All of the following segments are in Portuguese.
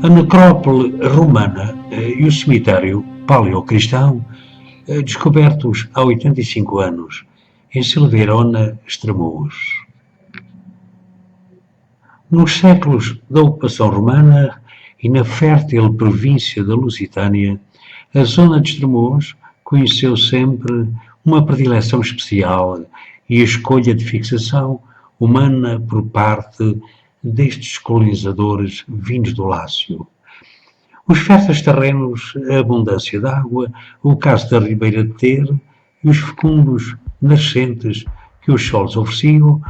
A necrópole romana e o cemitério paleocristão, descobertos há 85 anos, em Silveirona, Estremoz. Nos séculos da ocupação romana e na fértil província da Lusitânia, a zona de Estremoz conheceu sempre uma predileção especial e a escolha de fixação humana por parte destes colonizadores vindos do Lácio. Os férteis terrenos, a abundância de água, o caso da Ribeira de Ter e os fecundos nascentes que os solos ofereciam,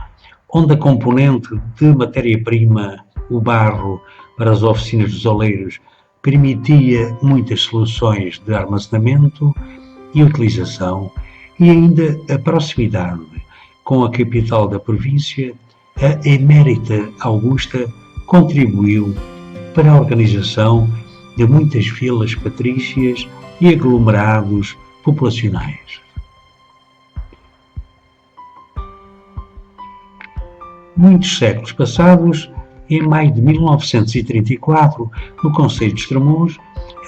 onde a componente de matéria-prima, o barro, para as oficinas dos oleiros, permitia muitas soluções de armazenamento e utilização, e ainda a proximidade com a capital da província, a Emérita Augusta contribuiu para a organização de muitas vilas patrícias e aglomerados populacionais. Muitos séculos passados, em maio de 1934, no concelho de Estremoz,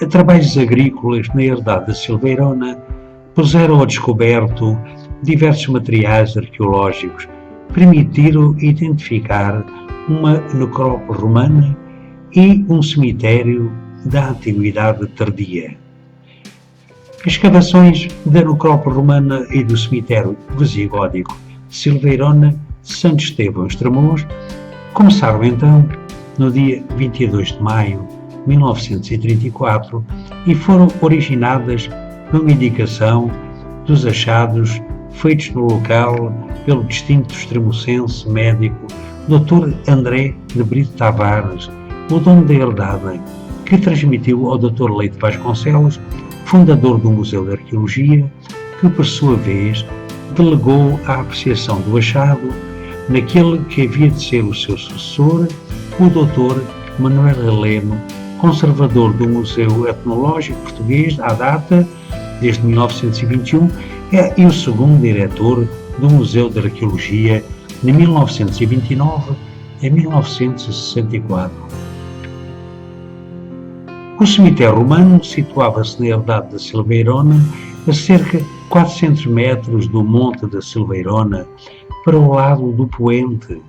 trabalhos agrícolas na herdade da Silveirona puseram ao descoberto diversos materiais arqueológicos, permitiram identificar uma necrópole romana e um cemitério da antiguidade tardia. As escavações da necrópole romana e do cemitério visigótico de Silveirona, Santo Estevão, Estremoz, começaram então no dia 22 de maio de 1934 e foram originadas numa indicação dos achados feitos no local pelo distinto extremocense médico Dr. André de Brito Tavares, o dono da herdade, que transmitiu ao Dr. Leite Vasconcelos, fundador do Museu de Arqueologia, que por sua vez delegou a apreciação do achado naquele que havia de ser o seu sucessor, o Dr. Manuel Heleno, conservador do Museu Etnológico Português à data, desde 1921, e o segundo diretor do Museu de Arqueologia de 1929 a 1964. O cemitério romano situava-se na herdade da Silveirona, a cerca de 400 metros do Monte da Silveirona, para o lado do Poente,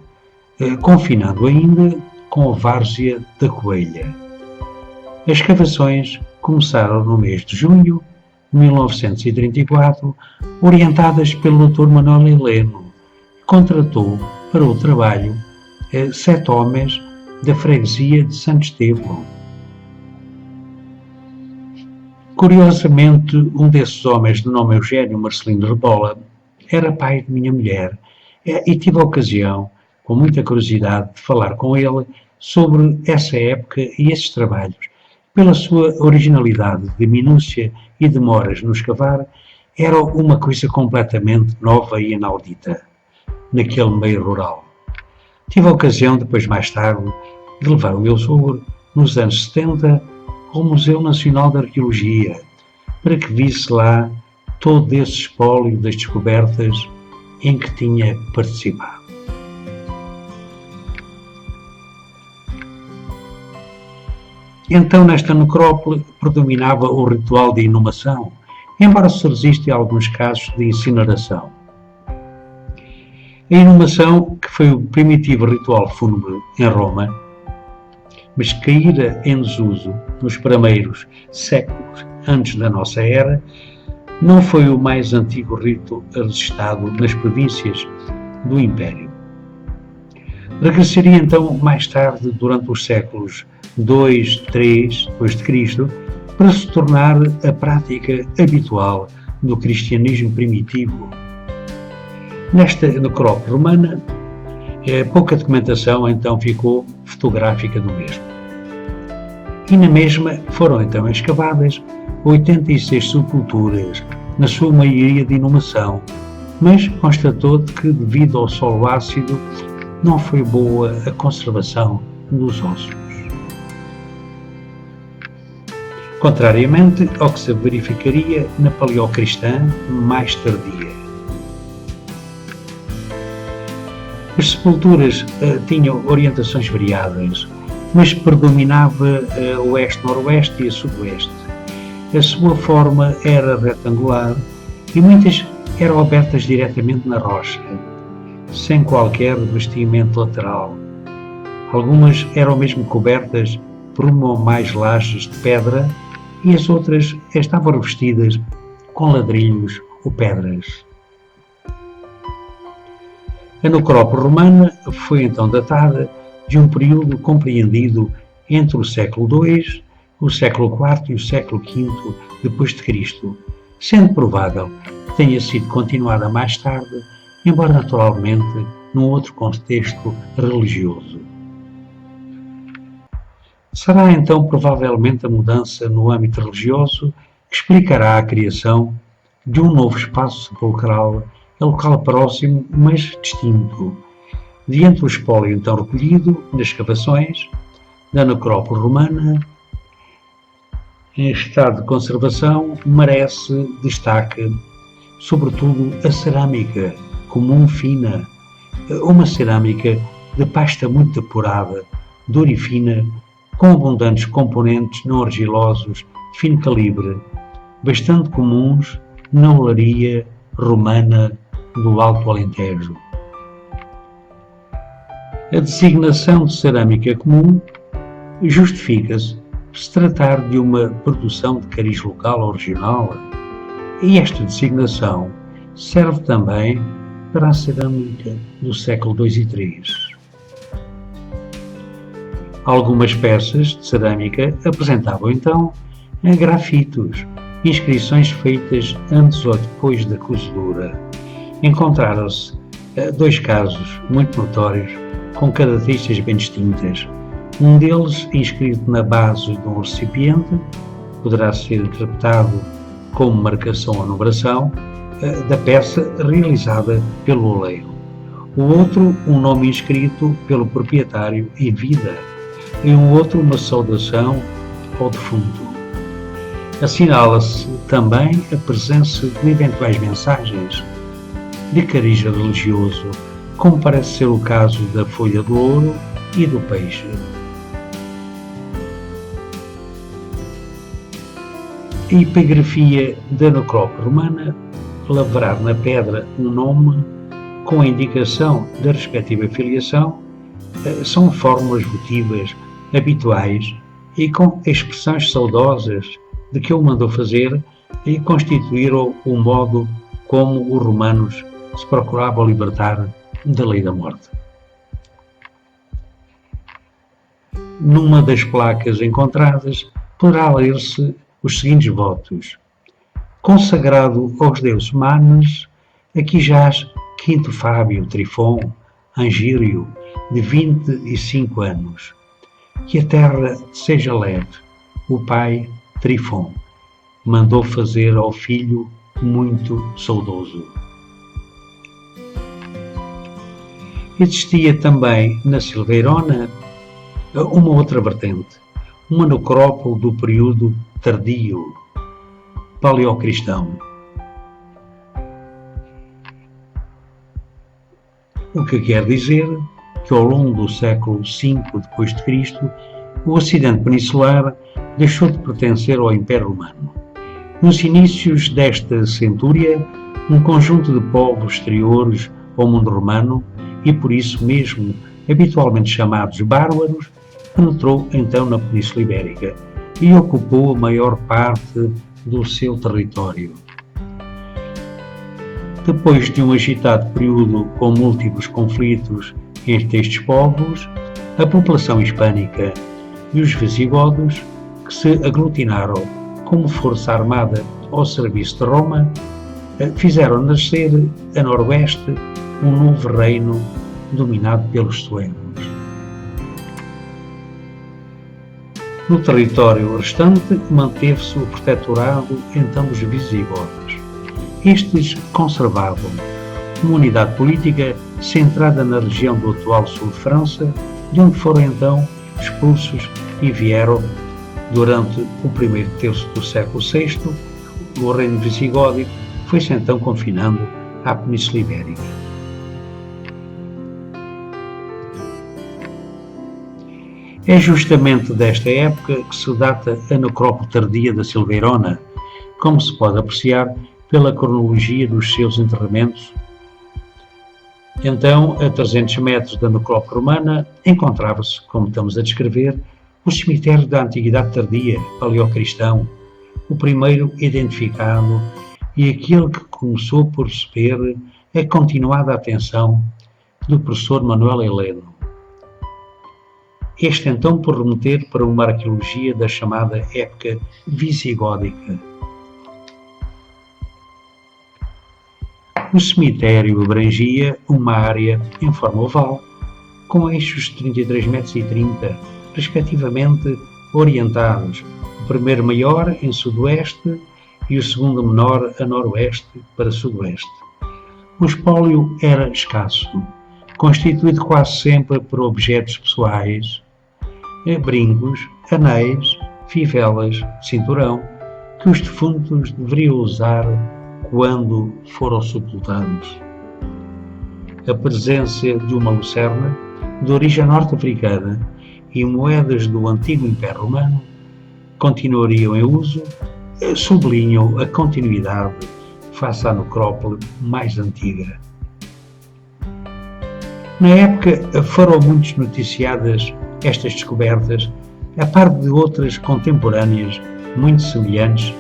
confinado ainda com a várzea da Coelha. As escavações começaram no mês de junho de 1934, orientadas pelo Dr. Manuel Heleno, que contratou para o trabalho 7 homens da freguesia de Santo Estevão. Curiosamente, um desses homens, de nome Eugênio Marcelino Rebola, era pai de minha mulher, e tive a ocasião, com muita curiosidade, de falar com ele sobre essa época e esses trabalhos. Pela sua originalidade de minúcia e demoras no escavar, era uma coisa completamente nova e inaudita naquele meio rural. Tive a ocasião, depois mais tarde, de levar o meu sogro, nos anos 70, ao Museu Nacional de Arqueologia, para que visse lá todo esse espólio das descobertas em que tinha participado. Então, nesta necrópole predominava o ritual de inumação, embora se resista a alguns casos de incineração. A inumação, que foi o primitivo ritual fúnebre em Roma, mas que caíra em desuso nos primeiros séculos antes da nossa era, não foi o mais antigo rito registado nas províncias do Império. Regressaria então mais tarde, durante os séculos 2, 3 d.C., para se tornar a prática habitual do cristianismo primitivo. Nesta necrópole romana, pouca documentação então ficou fotográfica do mesmo. E na mesma foram então escavadas 86 sepulturas, na sua maioria de inumação, mas constatou-se que, devido ao solo ácido, não foi boa a conservação dos ossos. Contrariamente ao que se verificaria na paleocristã mais tardia. As sepulturas tinham orientações variadas, mas predominava a oeste-noroeste e a sudoeste. A sua forma era retangular e muitas eram abertas diretamente na rocha, sem qualquer revestimento lateral. Algumas eram mesmo cobertas por uma ou mais lajes de pedra e as outras estavam revestidas com ladrilhos ou pedras. A necrópole romana foi então datada de um período compreendido entre o século II, o século IV e o século V depois de Cristo, sendo provável que tenha sido continuada mais tarde, embora naturalmente num outro contexto religioso. Será então provavelmente a mudança no âmbito religioso que explicará a criação de um novo espaço sepulcral a local próximo, mas distinto, diante do espólio então recolhido nas escavações da necrópole romana, em estado de conservação, merece destaque, sobretudo, a cerâmica comum fina, uma cerâmica de pasta muito depurada, dura e fina, com abundantes componentes não argilosos de fino calibre, bastante comuns na olaria romana do Alto Alentejo. A designação de cerâmica comum justifica-se por se tratar de uma produção de cariz local ou regional, e esta designação serve também para a cerâmica do século II e III. Algumas peças de cerâmica apresentavam então grafitos, inscrições feitas antes ou depois da cozedura. Encontraram-se dois casos muito notórios com características bem distintas. Um deles inscrito na base de um recipiente, poderá ser interpretado como marcação ou numeração da peça realizada pelo oleiro. O outro, um nome inscrito pelo proprietário em vida, e um outro, uma saudação ao defunto. Assinala-se também a presença de eventuais mensagens de cariz religioso, como parece ser o caso da folha do ouro e do peixe. A epigrafia da necrópole romana, lavrar na pedra um nome com a indicação da respectiva filiação, são fórmulas votivas habituais e com expressões saudosas de que o mandou fazer e constituíram o modo como os romanos se procuravam libertar da lei da morte. Numa das placas encontradas poderá ler-se os seguintes votos: consagrado aos deuses Manes, aqui jaz Quinto Fábio Trifon Angírio, de 25 anos. Que a terra seja leve. O pai Trifon mandou fazer ao filho muito saudoso. Existia também na Silveirona uma outra vertente, uma necrópole do período tardio, paleocristão. O que quer dizer que ao longo do século V depois de Cristo, o Ocidente peninsular deixou de pertencer ao Império Romano. Nos inícios desta centúria, um conjunto de povos exteriores ao mundo romano, e por isso mesmo habitualmente chamados bárbaros, penetrou então na Península Ibérica e ocupou a maior parte do seu território. Depois de um agitado período com múltiplos conflitos entre estes povos, a população hispânica e os visigodos, que se aglutinaram como força armada ao serviço de Roma, fizeram nascer a noroeste um novo reino dominado pelos suevos. No território restante manteve-se o protetorado então dos visigodos. Estes conservavam uma unidade política centrada na região do atual sul de França, de onde foram então expulsos e vieram, durante o primeiro terço do século VI, o reino visigódico foi-se então confinando à Península Ibérica. É justamente desta época que se data a necrópole tardia da Silveirona, como se pode apreciar pela cronologia dos seus enterramentos. Então, a 300 metros da necrópole romana, encontrava-se, como estamos a descrever, o cemitério da Antiguidade Tardia, paleocristão, o primeiro identificado e aquele que começou por receber a continuada atenção do professor Manuel Heleno. Este então por remeter para uma arqueologia da chamada época visigódica. O cemitério abrangia uma área em forma oval, com eixos de 33 metros e 30, respectivamente orientados, o primeiro maior em sudoeste e o segundo menor a noroeste para sudoeste. O espólio era escasso, constituído quase sempre por objetos pessoais, brincos, anéis, fivelas, cinturão, que os defuntos deveriam usar quando foram sepultados. A presença de uma lucerna, de origem norte-africana, e moedas do antigo Império Romano continuariam em uso, sublinham a continuidade face à necrópole mais antiga. Na época foram muitos noticiadas estas descobertas, a par de outras contemporâneas muito semelhantes,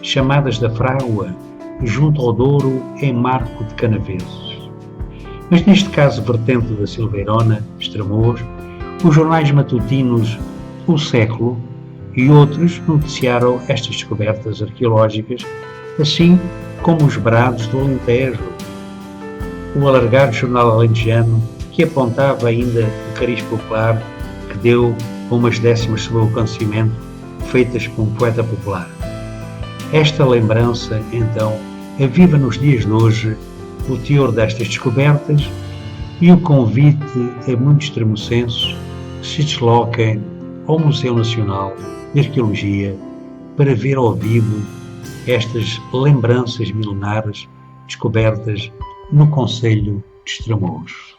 chamadas da Frágua, junto ao Douro, em Marco de Canaveses. Mas neste caso vertente da Silveirona, Estremoz, os jornais matutinos O Século e outros noticiaram estas descobertas arqueológicas, assim como os Brados do Alentejo, o alargado jornal alentejano, que apontava ainda o cariz popular que deu umas décimas sobre o acontecimento, feitas por um poeta popular. Esta lembrança, então, aviva nos dias de hoje o teor destas descobertas e o convite a muitos tremocenses que se desloquem ao Museu Nacional de Arqueologia para ver ao vivo estas lembranças milenares descobertas no concelho de Estremoz.